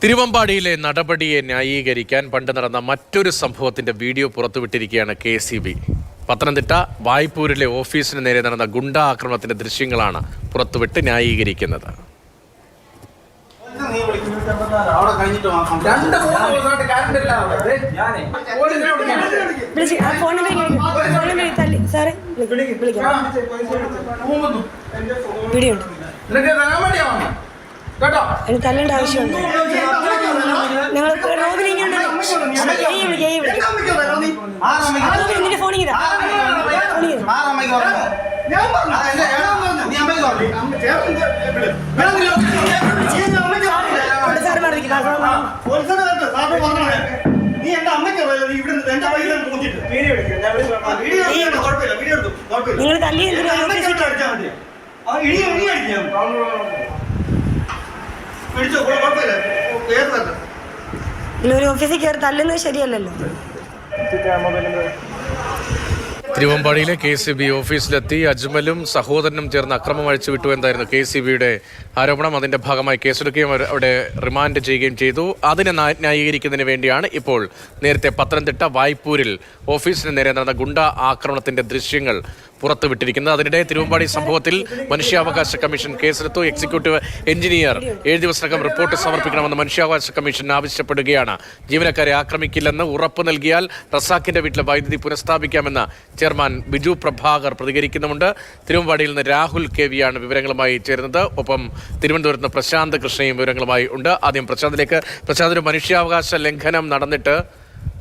തിരുവമ്പാടിയിലെ നടപടിയെ ന്യായീകരിക്കാൻ പണ്ട് നടന്ന മറ്റൊരു സംഭവത്തിന്റെ വീഡിയോ പുറത്തുവിട്ടിരിക്കുകയാണ് KCB. പത്തനംതിട്ട വായ്പൂരിലെ ഓഫീസിന് നേരെ നടന്ന ഗുണ്ടാ ആക്രമണത്തിന്റെ ദൃശ്യങ്ങളാണ് പുറത്തുവിട്ട് ന്യായീകരിക്കുന്നത്. അതിന് തല്ലേണ്ട ആവശ്യമുണ്ട്. ഞങ്ങൾ നിന്റെ ഫോണിൽ നിങ്ങൾ തല്ലി ഒരു ഓഫീസിൽ കയറി തല്ലുന്നത് ശരിയല്ലല്ലോ. തിരുവമ്പാടിയിലെ KCB ഓഫീസിലെത്തി അജ്മലും സഹോദരനും ചേർന്ന് അക്രമം അഴിച്ചുവിട്ടു എന്നായിരുന്നു KCBയുടെ ആരോപണം. അതിന്റെ ഭാഗമായി കേസെടുക്കുകയും അവിടെ റിമാൻഡ് ചെയ്യുകയും ചെയ്തു. അതിനെ ന്യായീകരിക്കുന്നതിന് വേണ്ടിയാണ് ഇപ്പോൾ നേരത്തെ പത്തനംതിട്ട വായ്പൂരിൽ ഓഫീസിന് നേരെ നടന്ന ഗുണ്ട ആക്രമണത്തിന്റെ ദൃശ്യങ്ങൾ പുറത്തുവിട്ടിരിക്കുന്നത്. അതിനിടെ തിരുവമ്പാടി സംഭവത്തിൽ മനുഷ്യാവകാശ കമ്മീഷൻ കേസെടുത്തു. എക്സിക്യൂട്ടീവ് എഞ്ചിനീയർ 7 ദിവസത്തിനകം റിപ്പോർട്ട് സമർപ്പിക്കണമെന്ന് മനുഷ്യാവകാശ കമ്മീഷൻ ആവശ്യപ്പെടുകയാണ്. ജീവനക്കാരെ ആക്രമിക്കില്ലെന്ന് ഉറപ്പ് നൽകിയാൽ റസാഖിന്റെ വീട്ടിലെ വൈദ്യുതി പുനഃസ്ഥാപിക്കാമെന്ന് ചെയർമാൻ ബിജു പ്രഭാകർ പ്രതികരിക്കുന്നുമുണ്ട്. തിരുവമ്പാടിയിൽ നിന്ന് രാഹുൽ KV ആണ് വിവരങ്ങളുമായി ചേരുന്നത്. ഒപ്പം തിരുവനന്തപുരത്ത് നിന്ന് പ്രശാന്ത് കൃഷ്ണയും വിവരങ്ങളുമായി ഉണ്ട്. ആദ്യം പ്രശാന്തിലേക്ക്. പ്രശാന്ത്, ഒരു മനുഷ്യാവകാശ ലംഘനം നടന്നിട്ട്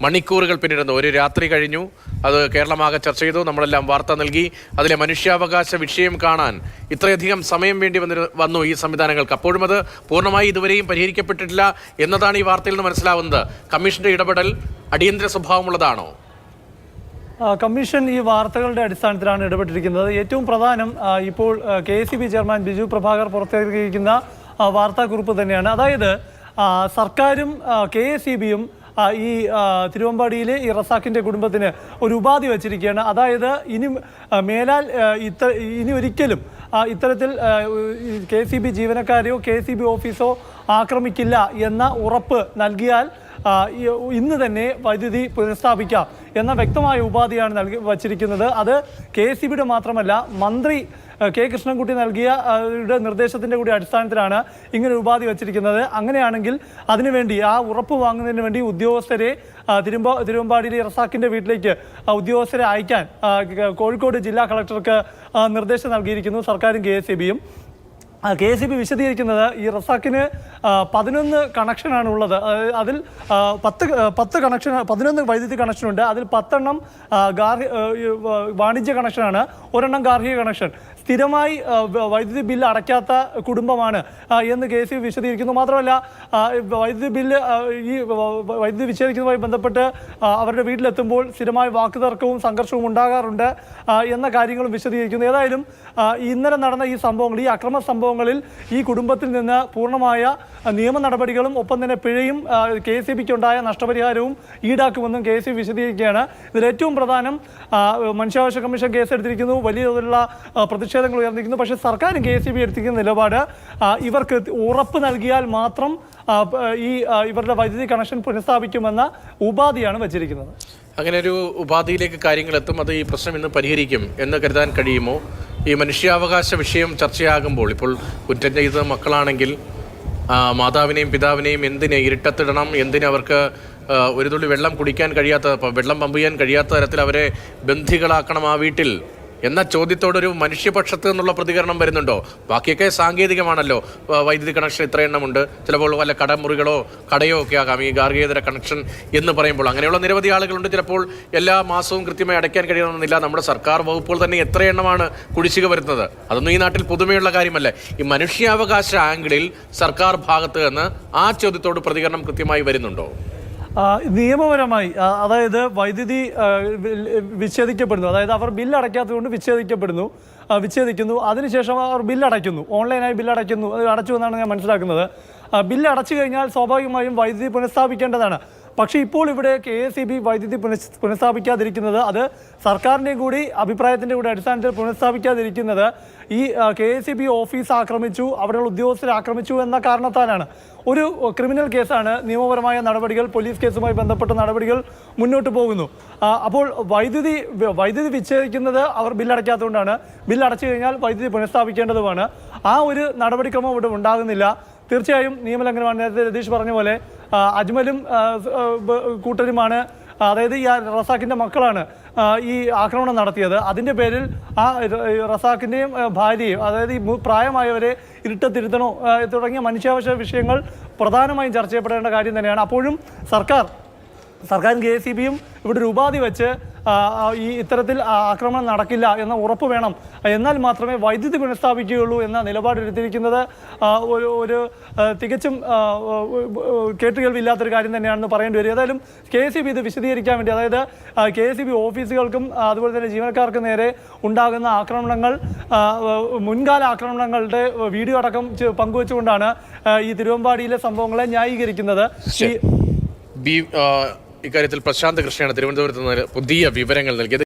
മണിക്കൂറുകൾ പിന്നിടുന്നു. ഒരു രാത്രി കഴിഞ്ഞു. അത് കേരളമാകെ ചർച്ച ചെയ്തു, നമ്മളെല്ലാം വാർത്ത നൽകി. അതിലെ മനുഷ്യാവകാശ വിഷയം കാണാൻ ഇത്രയധികം സമയം വേണ്ടി വന്നു ഈ സംവിധാനങ്ങൾക്ക്. അപ്പോഴും അത് പൂർണ്ണമായി ഇതുവരെയും പരിഹരിക്കപ്പെട്ടിട്ടില്ല എന്നതാണ് ഈ വാർത്തയിൽ നിന്ന് മനസ്സിലാവുന്നത്. കമ്മീഷന്റെ ഇടപെടൽ അടിയന്തര സ്വഭാവമുള്ളതാണോ? കമ്മീഷൻ ഈ വാർത്തകളുടെ അടിസ്ഥാനത്തിലാണ് ഇടപെട്ടിരിക്കുന്നത്. ഏറ്റവും പ്രധാനം ഇപ്പോൾ KCB ചെയർമാൻ ബിജു പ്രഭാകർ പുറത്തിറക്കിയിരിക്കുന്ന വാർത്താക്കുറിപ്പ് തന്നെയാണ്. അതായത് സർക്കാരും KCBയും ഈ തിരുവമ്പാടിയിലെ ഈ റസാഖിൻ്റെ കുടുംബത്തിന് ഒരു ഉപാധി വച്ചിരിക്കുകയാണ്. അതായത് ഇനി ഒരിക്കലും ഇത്തരത്തിൽ KCB ജീവനക്കാരെയോ KCB ഓഫീസോ ആക്രമിക്കില്ല എന്ന ഉറപ്പ് നൽകിയാൽ ഇന്ന് തന്നെ വൈദ്യുതി പുനഃസ്ഥാപിക്കാം എന്ന വ്യക്തമായ ഉപാധിയാണ് വച്ചിരിക്കുന്നത്. അത് KCBയുടെ മാത്രമല്ല, മന്ത്രി K കൃഷ്ണൻകുട്ടി നൽകിയ നിർദ്ദേശത്തിൻ്റെ കൂടി അടിസ്ഥാനത്തിലാണ് ഇങ്ങനെ ഉപാധി വച്ചിരിക്കുന്നത്. അങ്ങനെയാണെങ്കിൽ അതിനുവേണ്ടി ആ ഉറപ്പ് വാങ്ങുന്നതിന് വേണ്ടി ഉദ്യോഗസ്ഥരെ തിരുവമ്പാടിയിലെ റസാഖിൻ്റെ വീട്ടിലേക്ക് ഉദ്യോഗസ്ഥരെ അയക്കാൻ കോഴിക്കോട് ജില്ലാ കളക്ടർക്ക് നിർദ്ദേശം നൽകിയിരിക്കുന്നു സർക്കാരും KCBയും. KCB വിശദീകരിക്കുന്നത് ഈ റസാഖിന് 11 കണക്ഷനാണ് ഉള്ളത്. അതിൽ 11 വൈദ്യുതി കണക്ഷനുണ്ട്. അതിൽ 10 വാണിജ്യ കണക്ഷനാണ്, 1 ഗാർഹിക കണക്ഷൻ. സ്ഥിരമായി വൈദ്യുതി ബില്ല് അടയ്ക്കാത്ത കുടുംബമാണ് എന്ന് KCB വിശദീകരിക്കുന്നു. മാത്രമല്ല, വൈദ്യുതി ബില്ല് വൈദ്യുതി വിച്ഛേദിക്കുന്നതുമായി ബന്ധപ്പെട്ട് അവരുടെ വീട്ടിലെത്തുമ്പോൾ സ്ഥിരമായി വാക്കുതർക്കവും സംഘർഷവും ഉണ്ടാകാറുണ്ട് എന്ന കാര്യങ്ങളും വിശദീകരിക്കുന്നു. ഏതായാലും ഇന്നലെ നടന്ന ഈ സംഭവങ്ങൾ, ഈ അക്രമ സംഭവങ്ങളിൽ ഈ കുടുംബത്തിൽ നിന്ന് പൂർണ്ണമായ നിയമ നടപടികളും ഒപ്പം തന്നെ പിഴയും KCBക്കുണ്ടായ നഷ്ടപരിഹാരവും ഈടാക്കുമെന്നും KCB വിശദീകരിക്കുകയാണ്. ഇതിൽ ഏറ്റവും പ്രധാനം മനുഷ്യാവകാശ കമ്മീഷൻ കേസെടുത്തിരിക്കുന്നു, വലിയ തോതിലുള്ള പ്രതിഷേധങ്ങൾ ഉയർന്നിരിക്കുന്നു. പക്ഷേ സർക്കാരും KCB എടുത്തിരിക്കുന്ന നിലപാട് ഇവർക്ക് ഉറപ്പ് നൽകിയാൽ മാത്രം ഇവരുടെ വൈദ്യുതി കണക്ഷൻ പുനഃസ്ഥാപിക്കുമെന്ന ഉപാധിയാണ് വച്ചിരിക്കുന്നത്. അങ്ങനെ ഒരു ഉപാധിയിലേക്ക് കാര്യങ്ങൾ എത്തും. അത് ഈ പ്രശ്നം ഇന്ന് പരിഹരിക്കും എന്ന് കരുതാൻ കഴിയുമോ? ഈ മനുഷ്യാവകാശ വിഷയം ചർച്ചയാകുമ്പോൾ ഇപ്പോൾ കുറ്റം ചെയ്ത മക്കളാണെങ്കിൽ മാതാവിനെയും പിതാവിനെയും എന്തിന് ഇരുട്ടത്തിടണം, എന്തിനവർക്ക് ഒരു തുള്ളി വെള്ളം കുടിക്കാൻ കഴിയാത്ത, വെള്ളം പമ്പ് ചെയ്യാൻ കഴിയാത്ത തരത്തിൽ അവരെ ബന്ധികളാക്കണം ആ വീട്ടിൽ എന്ന ചോദ്യത്തോടൊരു മനുഷ്യപക്ഷത്ത് നിന്നുള്ള പ്രതികരണം വരുന്നുണ്ടോ? ബാക്കിയൊക്കെ സാങ്കേതികമാണല്ലോ. വൈദ്യുതി കണക്ഷൻ ഇത്ര എണ്ണമുണ്ട്, ചിലപ്പോൾ വല്ല കടമുറികളോ കടയോ ഒക്കെ ആകാം ഈ ഗാർഹികേതര കണക്ഷൻ എന്ന് പറയുമ്പോൾ. അങ്ങനെയുള്ള നിരവധി ആളുകളുണ്ട്. ചിലപ്പോൾ എല്ലാ മാസവും കൃത്യമായി അടയ്ക്കാൻ കഴിയണമെന്നില്ല. നമ്മുടെ സർക്കാർ വകുപ്പുകൾ തന്നെ എത്ര എണ്ണമാണ് കുടിശ്ശിക വരുന്നത്? അതൊന്നും ഈ നാട്ടിൽ പുതുമയുള്ള കാര്യമല്ല. ഈ മനുഷ്യാവകാശ ആംഗിളിൽ സർക്കാർ ഭാഗത്ത് നിന്ന് ആ ചോദ്യത്തോട് പ്രതികരണം കൃത്യമായി വരുന്നുണ്ടോ? നിയമപരമായി, അതായത് വൈദ്യുതി വിച്ഛേദിക്കപ്പെടുന്നു, അതായത് അവർ ബില്ല് അടയ്ക്കാത്തതുകൊണ്ട് വിച്ഛേദിക്കുന്നു. അതിനുശേഷം അവർ ബില്ലടയ്ക്കുന്നു, ഓൺലൈനായി ബില്ലടയ്ക്കുന്നു. അത് അടച്ചു എന്നാണ് ഞാൻ മനസ്സിലാക്കുന്നത്. ബില്ല് അടച്ചു കഴിഞ്ഞാൽ സ്വാഭാവികമായും വൈദ്യുതി പുനഃസ്ഥാപിക്കേണ്ടതാണ്. പക്ഷേ ഇപ്പോൾ ഇവിടെ KSEB വൈദ്യുതി പുനഃസ്ഥാപിക്കാതിരിക്കുന്നത്, അത് സർക്കാരിൻ്റെയും കൂടി അഭിപ്രായത്തിൻ്റെ കൂടി അടിസ്ഥാനത്തിൽ പുനഃസ്ഥാപിക്കാതിരിക്കുന്നത് ഈ KSEB ഓഫീസ് ആക്രമിച്ചു, അവിടെയുള്ള ഉദ്യോഗസ്ഥരെ ആക്രമിച്ചു എന്ന കാരണത്താലാണ്. ഒരു ക്രിമിനൽ കേസാണ്, നിയമപരമായ നടപടികൾ, പോലീസ് കേസുമായി ബന്ധപ്പെട്ട നടപടികൾ മുന്നോട്ട് പോകുന്നു. അപ്പോൾ വൈദ്യുതി വിച്ഛേദിക്കുന്നത് അവർ ബില്ലടയ്ക്കാത്തതുകൊണ്ടാണ്. ബില്ലടച്ചു കഴിഞ്ഞാൽ വൈദ്യുതി പുനഃസ്ഥാപിക്കേണ്ടതുമാണ്. ആ ഒരു നടപടിക്രമം ഇവിടെ ഉണ്ടാകുന്നില്ല. തീർച്ചയായും നിയമലംഘനമാണ്. നേരത്തെ രതീഷ് പറഞ്ഞ പോലെ അജ്മലും കൂട്ടരുമാണ്, അതായത് ഈ റസാഖിൻ്റെ മക്കളാണ് ഈ ആക്രമണം നടത്തിയത്. അതിൻ്റെ പേരിൽ ആ റസാഖിൻ്റെയും ഭാര്യയും, അതായത് ഈ പ്രായമായവരെ ഇരുട്ടത്തിരുത്തണോ തുടങ്ങിയ മനുഷ്യാവകാശ വിഷയങ്ങൾ പ്രധാനമായും ചർച്ച ചെയ്യപ്പെടേണ്ട കാര്യം തന്നെയാണ്. അപ്പോഴും സർക്കാരും KSEBയും ഇവിടെ ഒരു ഉപാധി വെച്ച് ഈ ഇത്തരത്തിൽ ആക്രമണം നടക്കില്ല എന്ന ഉറപ്പ് വേണം, എന്നാൽ മാത്രമേ വൈദ്യുതി പുനഃസ്ഥാപിക്കുകയുള്ളൂ എന്ന നിലപാടെടുത്തിരിക്കുന്നത് ഒരു തികച്ചും കേട്ടുകേൾവില്ലാത്തൊരു കാര്യം തന്നെയാണെന്ന് പറയേണ്ടി വരും. ഏതായാലും KSEB ഇത് വിശദീകരിക്കാൻ വേണ്ടി, അതായത് KSEB ഓഫീസുകൾക്കും അതുപോലെ തന്നെ ജീവനക്കാർക്ക് നേരെ ഉണ്ടാകുന്ന ആക്രമണങ്ങൾ, മുൻകാല ആക്രമണങ്ങളുടെ വീഡിയോ അടക്കം പങ്കുവെച്ചുകൊണ്ടാണ് ഈ തിരുവമ്പാടിയിലെ സംഭവങ്ങളെ ന്യായീകരിക്കുന്നത്. ഇക്കാര്യത്തിൽ പ്രശാന്ത് കൃഷ്ണയാണ് തിരുവനന്തപുരത്ത് നിന്ന് പുതിയ വിവരങ്ങൾ നൽകിയത്.